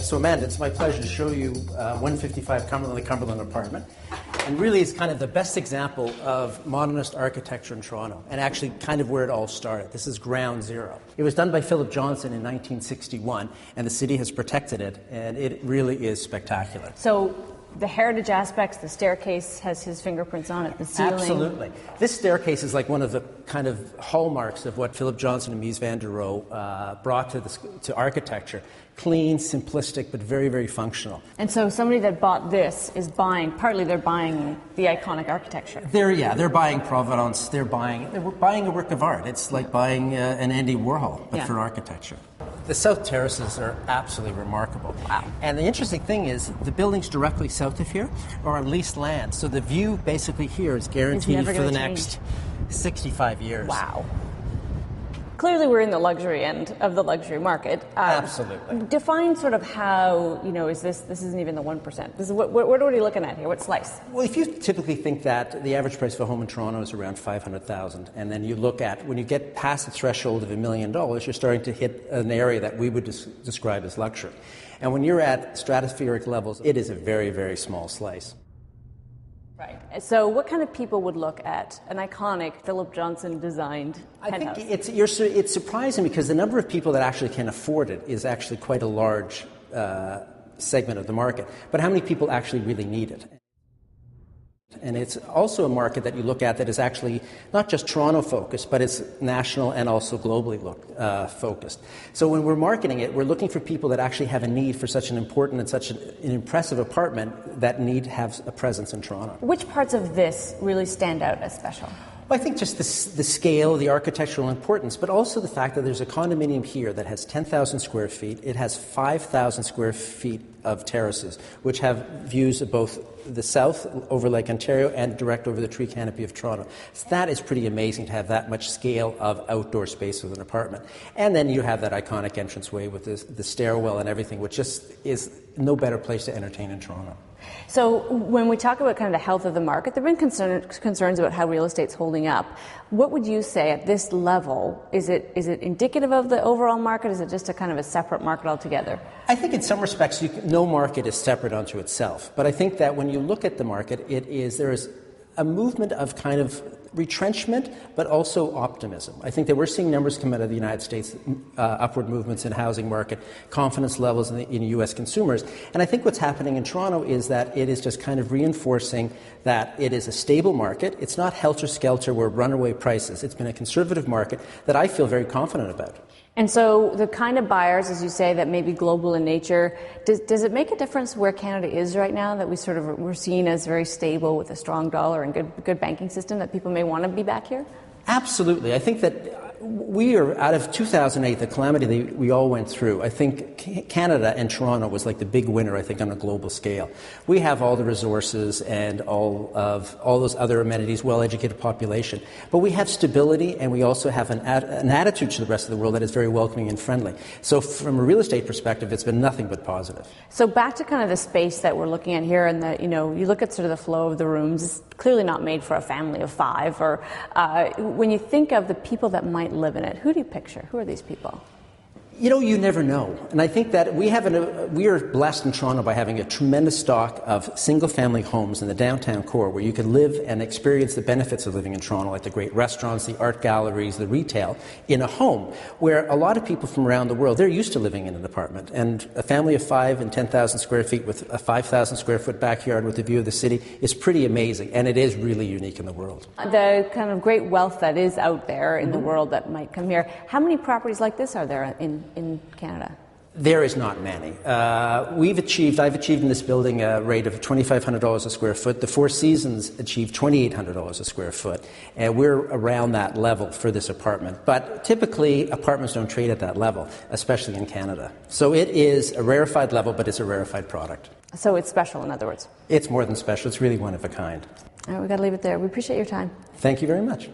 So Amanda, it's my pleasure to show you 155 Cumberland apartment. And really it's kind of the best example of modernist architecture in Toronto, and actually kind of where it all started. This is ground zero. It was done by Philip Johnson in 1961, and the city has protected it, and it really is spectacular. So the heritage aspects, the staircase has his fingerprints on it, the ceiling. Absolutely. This staircase is like one of the kind of hallmarks of what Philip Johnson and Mies van der Rohe brought to architecture. Clean, simplistic, but very, very functional. And so somebody that bought this is buying, partly they're buying the iconic architecture. They're buying Provenance, they're buying a work of art. It's like buying an Andy Warhol, but for architecture. The south terraces are absolutely remarkable. Wow. And the interesting thing is the buildings directly south of here are on leased land. So the view basically here is guaranteed for the next 65 years. Wow. Clearly we're in the luxury end of the luxury market. Absolutely. Define sort of how, this isn't even the 1%. This is what are you looking at here? What slice? Well, if you typically think that the average price of a home in Toronto is around $500,000, and then you look at, when you get past the threshold of $1 million, you're starting to hit an area that we would describe as luxury. And when you're at stratospheric levels, it is a very, very small slice. Right. So what kind of people would look at an iconic Philip Johnson designed penthouse? I think it's surprising because the number of people that actually can afford it is actually quite a large segment of the market. But how many people actually really need it? And it's also a market that you look at that is actually not just Toronto-focused, but it's national and also globally focused. So when we're marketing it, we're looking for people that actually have a need for such an important and such an impressive apartment that need to have a presence in Toronto. Which parts of this really stand out as special? Well, I think just the scale, the architectural importance, but also the fact that there's a condominium here that has 10,000 square feet. It has 5,000 square feet of terraces, which have views of both the south over Lake Ontario and direct over the tree canopy of Toronto. So that is pretty amazing to have that much scale of outdoor space with an apartment. And then you have that iconic entranceway with the stairwell and everything, which just is no better place to entertain in Toronto. So when we talk about kind of the health of the market, there have been concerns about how real estate's holding up. What would you say at this level? Is it indicative of the overall market? Is it just a kind of a separate market altogether? I think in some respects no market is separate unto itself. But I think that when you look at the market, there is a movement of kind of retrenchment, but also optimism. I think that we're seeing numbers come out of the United States, upward movements in the housing market, confidence levels in U.S. consumers. And I think what's happening in Toronto is that it is just kind of reinforcing that it is a stable market. It's not helter-skelter where runaway prices. It's been a conservative market that I feel very confident about. And so the kind of buyers, as you say, that may be global in nature, does it make a difference where Canada is right now, that we're seen as very stable with a strong dollar and good banking system, that people may want to be back here? Absolutely. I think that we are, out of 2008, the calamity that we all went through, I think Canada and Toronto was like the big winner, I think, on a global scale. We have all the resources and all those other amenities, well-educated population, but we have stability, and we also have an attitude to the rest of the world that is very welcoming and friendly. So from a real estate perspective, it's been nothing but positive. So back to kind of the space that we're looking at here, and you look at sort of the flow of the rooms. It's clearly not made for a family of 5, or when you think of the people that might live in it, who do you picture? Who are these people? You never know. And I think that we are blessed in Toronto by having a tremendous stock of single-family homes in the downtown core where you can live and experience the benefits of living in Toronto, like the great restaurants, the art galleries, the retail, in a home where a lot of people from around the world, they're used to living in an apartment. And a family of 5 and 10,000 square feet with a 5,000 square foot backyard with a view of the city is pretty amazing, and it is really unique in the world. The kind of great wealth that is out there in the world that might come here, how many properties like this are there in Canada? There is not many. I've achieved in this building a rate of $2,500 a square foot. The Four Seasons achieved $2,800 a square foot. And we're around that level for this apartment. But typically, apartments don't trade at that level, especially in Canada. So it is a rarefied level, but it's a rarefied product. So it's special, in other words? It's more than special. It's really one of a kind. All right, we've got to leave it there. We appreciate your time. Thank you very much.